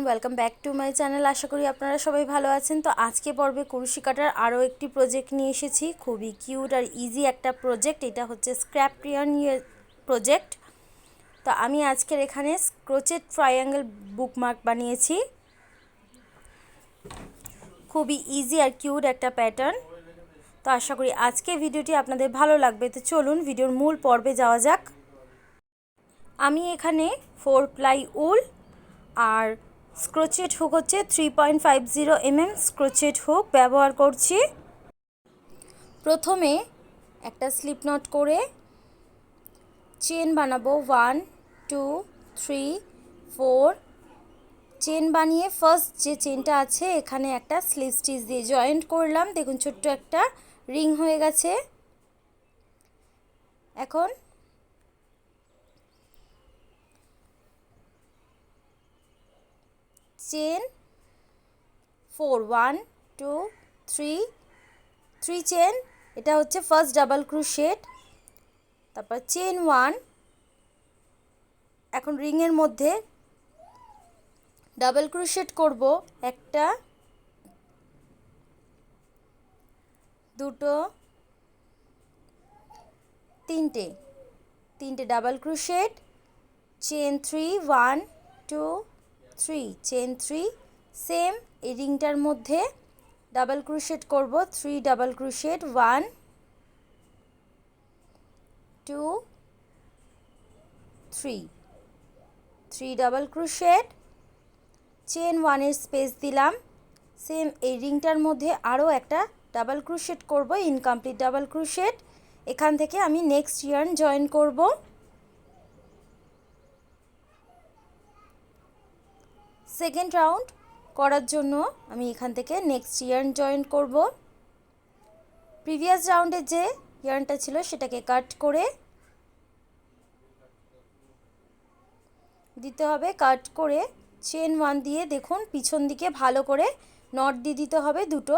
Welcome back to my channel. আশা করি আপনারা সবাই ভালো আছেন। তো আজকে পর্বে কুরুশি কাটার আরও একটি প্রজেক্ট নিয়ে এসেছি। খুবই কিউট আর ইজি একটা প্রজেক্ট। এটা হচ্ছে স্ক্র্যাপ রিয়ন প্রজেক্ট। তো আমি আজকের এখানে ক্রোচেট ট্রায়াঙ্গেল বুকমার্ক বানিয়েছি। খুবই ইজি আর কিউট একটা প্যাটার্ন। তো আশা করি আজকে ভিডিওটি আপনাদের ভালো লাগবে। তো চলুন ভিডিওর মূল পর্বে যাওয়া যাক। আমি এখানে 4 প্লাই উল আর ক্রোচেট হুক হচ্ছে 3.50 mm ক্রোচেট হুক ব্যবহার করছি। প্রথমে একটা স্লিপ নট করে চেন বানাবো 1 2 3 4 চেন বানিয়ে ফার্স্ট যে চেনটা আছে এখানে একটা স্লিপ স্টিচ দিয়ে জয়েন্ট করলাম। দেখুন ছোট্ট একটা রিং হয়ে গেছে। এখন চেন 4 1 2 3 চেন, এটা হচ্ছে ফার্স্ট ডাবল ক্রোশেট। তারপর চেন 1, এখন রিংয়ের মধ্যে ডাবল ক্রোশেট করব, একটা দুটো তিনটে double crochet, chain 3 1 2 3 chain 3, same এই রিংটার মধ্যে ডাবল ক্রোশেট করব, 3 double crochet 1 2 3 double crochet, chain 1 এর স্পেস দিলাম। সেম এই রিংটার মধ্যে আরও একটা ডাবল ক্রোশেট করব, ইনকমপ্লিট ডাবল ক্রোশেট। এখান থেকে আমি নেক্সট ইয়ার্ন জয়েন করব। সেকেন্ড রাউন্ড করার জন্য আমি এখান থেকে নেক্সট ইয়ার্ন জয়েন করব। প্রিভিয়াস রাউন্ডে যে ইয়ার্নটা ছিল সেটাকে কাট করে দিতে হবে। কাট করে চেন 1 দিয়ে দেখুন পিছন দিকে ভালো করে নট দিয়ে দিতে হবে। দুটো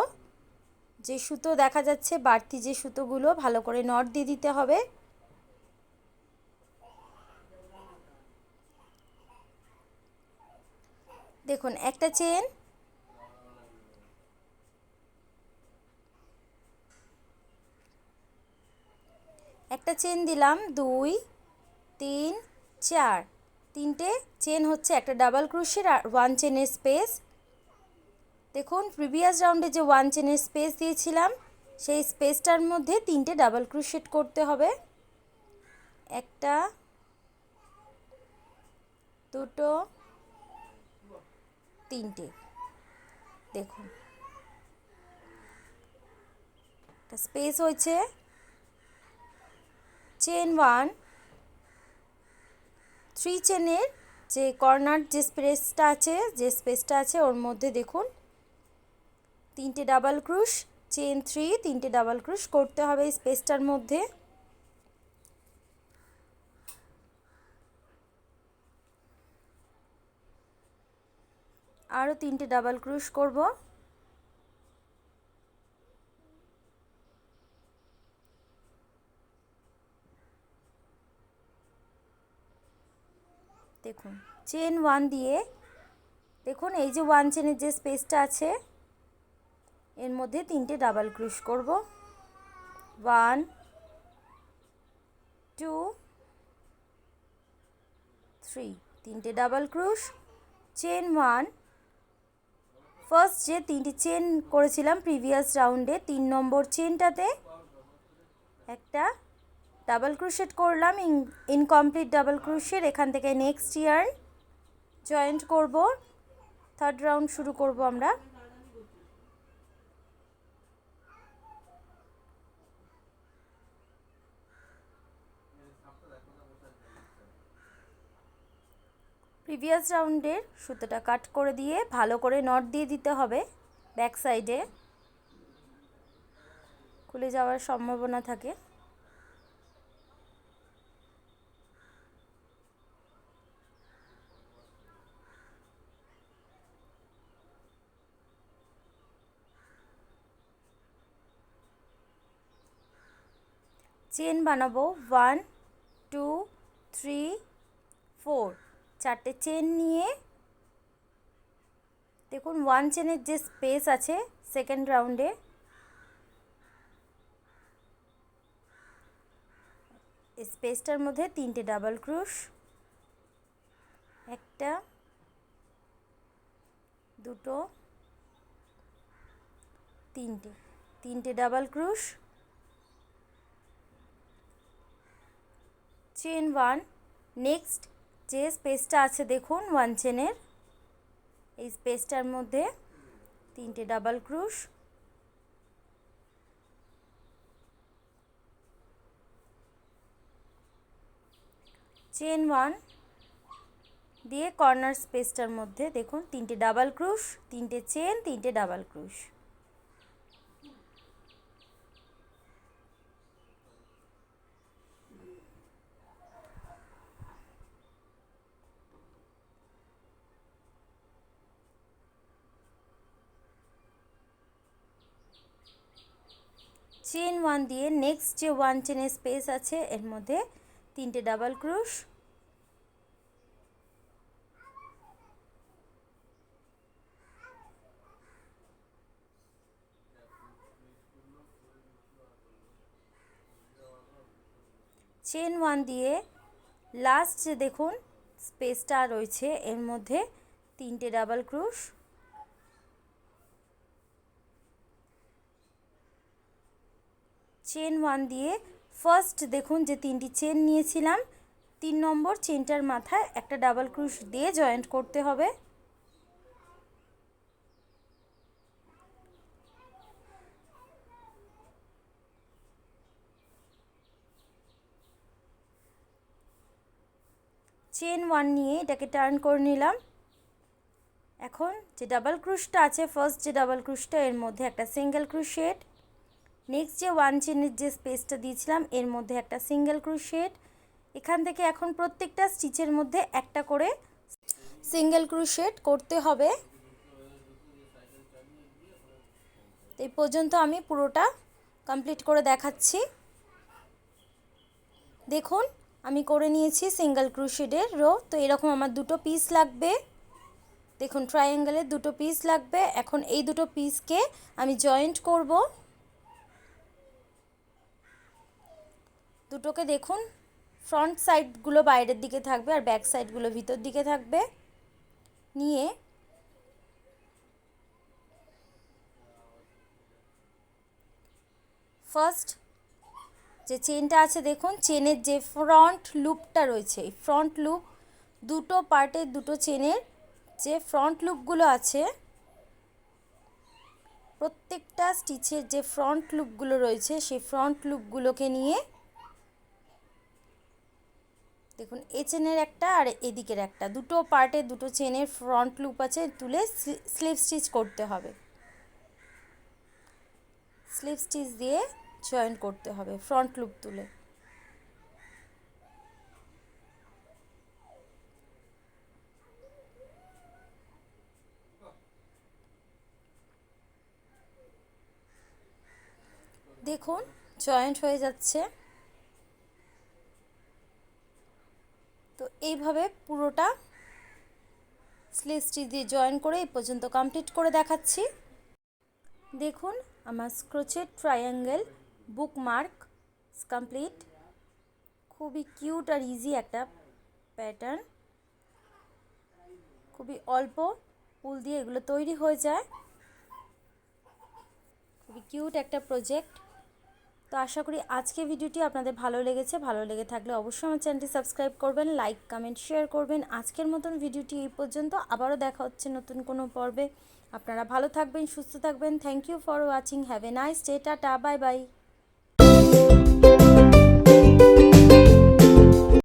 যে সুতো দেখা যাচ্ছে বাড়তি যে সুতোগুলো ভালো করে নট দিয়ে দিতে হবে। দেখুন একটা চেন, দিলাম 2 3 4, তিনটে চেন হচ্ছে একটা ডাবল ক্রোশেট আর 1 চেনের স্পেস। দেখুন প্রিভিয়াস রাউন্ডে যে 1 চেনের স্পেস দিয়েছিলাম সেই স্পেসটার মধ্যে তিনটে ডাবল ক্রোশেট করতে হবে। একটা দুটো তিনটে, দেখুন একটা স্পেস হয়েছে। চেন 1 3 চেনের যে কর্নার যে স্পেসটা আছে ওর মধ্যে দেখুন তিনটে ডাবল ক্রোশ, চেন 3 তিনটে ডাবল ক্রোশ করতে হবে এই স্পেসটার মধ্যে। আরও তিনটে ডাবল ক্রোশ করব। দেখুন চেন 1 দিয়ে দেখুন এই যে 1 চেনের যে স্পেসটা আছে এর মধ্যে তিনটে ডাবল ক্রোশ করব। 1 2 3 তিনটে ডাবল ক্রোশ, চেন 1 ফার্স্ট যে তিনটে চেন করেছিলাম প্রিভিয়াস রাউন্ডে 3 নম্বর চেনটাতে একটা ডাবল ক্রোশেট করলাম, ইনকমপ্লিট ডাবল ক্রোশেট। এখান থেকে নেক্সট ইয়ার্ন জয়েন্ট করব, থার্ড রাউন্ড শুরু করব আমরা। প্রিভিয়াস রাউন্ডের সুতোটা কাট করে দিয়ে ভালো করে নট দিয়ে দিতে হবে। ব্যাক সাইডে খুলে যাওয়ার সম্ভাবনা থাকে। চেন বানাবো 1 2 3 4, চারটে চেন নিয়ে দেখুন 1 চেনের যে স্পেস আছে সেকেন্ড রাউন্ডে, এই স্পেসটার মধ্যে 3টে ডাবল ক্রোশ, একটা, দুটো, তিনটে ডাবল ক্রোশ, চেন 1। নেক্সট যে স্পেসটা আছে দেখুন 1 চেনের, এই স্পেসটার মধ্যে 3টে ডাবল ক্রোশ, চেন 1 দিয়ে কর্নার স্পেসটার মধ্যে দেখুন 3টে ডাবল ক্রোশ, 3টে চেন, 3টে ডাবল ক্রোশ। চেন 1 দিয়ে নেক্সট যে 1 চেনের স্পেস আছে এর মধ্যে 3টে ডাবল ক্রোশ, চেন 1 দিয়ে লাস্ট যে দেখুন স্পেসটা রয়েছে এর মধ্যে 3টে ডাবল ক্রোশ, চেন 1 দিয়ে ফার্স্ট দেখুন যে 3টি চেন নিয়েছিলাম 3 নম্বর চেনটার মাথায় একটা ডাবল ক্রোশ দিয়ে জয়েন্ট করতে হবে। চেন 1 নিয়ে এটাকে টার্ন করে নিলাম। এখন যে ডাবল ক্রোশটা আছে ফার্স্ট যে ডাবল ক্রোশটা এর মধ্যে একটা সিঙ্গেল ক্রোশেট, নেক্সট যে 1 চেনের যে স্পেসটা দিয়েছিলাম এর মধ্যে একটা সিঙ্গেল ক্রোশেট। এখান থেকে এখন প্রত্যেকটা স্টিচের মধ্যে একটা করে সিঙ্গেল ক্রোশেট করতে হবে। এই পর্যন্ত আমি পুরোটা কমপ্লিট করে দেখাচ্ছি। দেখুন আমি করে নিয়েছি সিঙ্গেল ক্রোশেটের রো। তো এরকম আমার দুটো পিস লাগবে, দেখুন ট্রায়াঙ্গেলের দুটো পিস লাগবে। এখন এই দুটো পিসকে আমি জয়েন্ট করব। দুটোকে দেখুন ফ্রন্ট সাইডগুলো বাইরের দিকে থাকবে আর ব্যাক সাইডগুলো ভিতর দিকে থাকবে। নিয়ে ফার্স্ট যে চেনটা আছে দেখুন চেনের যে ফ্রন্ট লুপটা রয়েছে, এই ফ্রন্ট লুপ দুটো পার্টের দুটো চেনের যে ফ্রন্ট লুপগুলো আছে প্রত্যেকটা স্টিচের যে ফ্রন্ট লুপগুলো রয়েছে সেই ফ্রন্ট লুপগুলোকে নিয়ে দেখুন এই চেনের একটা আর এদিকের একটা দুটো পার্টে দুটো চেনের ফ্রন্ট লুপ আছে, তুলে স্লিপ স্টিচ করতে হবে। স্লিপ স্টিচ দিয়ে জয়েন করতে হবে ফ্রন্ট লুপ তুলে। দেখুন জয়েন্ট হয়ে যাচ্ছে। তো এইভাবে পুরোটা স্লিপ স্টিচ দিয়ে জয়েন করে এই পর্যন্ত কমপ্লিট করে দেখাচ্ছি। দেখুন আমার ক্রোচেট ট্রায়াঙ্গেল বুকমার্ক কমপ্লিট। খুবই কিউট আর ইজি একটা প্যাটার্ন, খুবই অল্প উল দিয়ে এগুলো তৈরি হয়ে যায়। খুবই কিউট একটা প্রজেক্ট। তো আশা করি আজকে ভিডিওটি আপনাদের ভালো লেগেছে। ভালো লেগে থাকলে অবশ্যই আমার চ্যানেলটি সাবস্ক্রাইব করবেন, লাইক কমেন্ট শেয়ার করবেন। আজকের মতন ভিডিওটি এই পর্যন্ত, আবারও দেখা হচ্ছে নতুন কোনো পর্বে। আপনারা ভালো থাকবেন, সুস্থ থাকবেন। Thank you for watching. Have a nice day. Tata, bye by.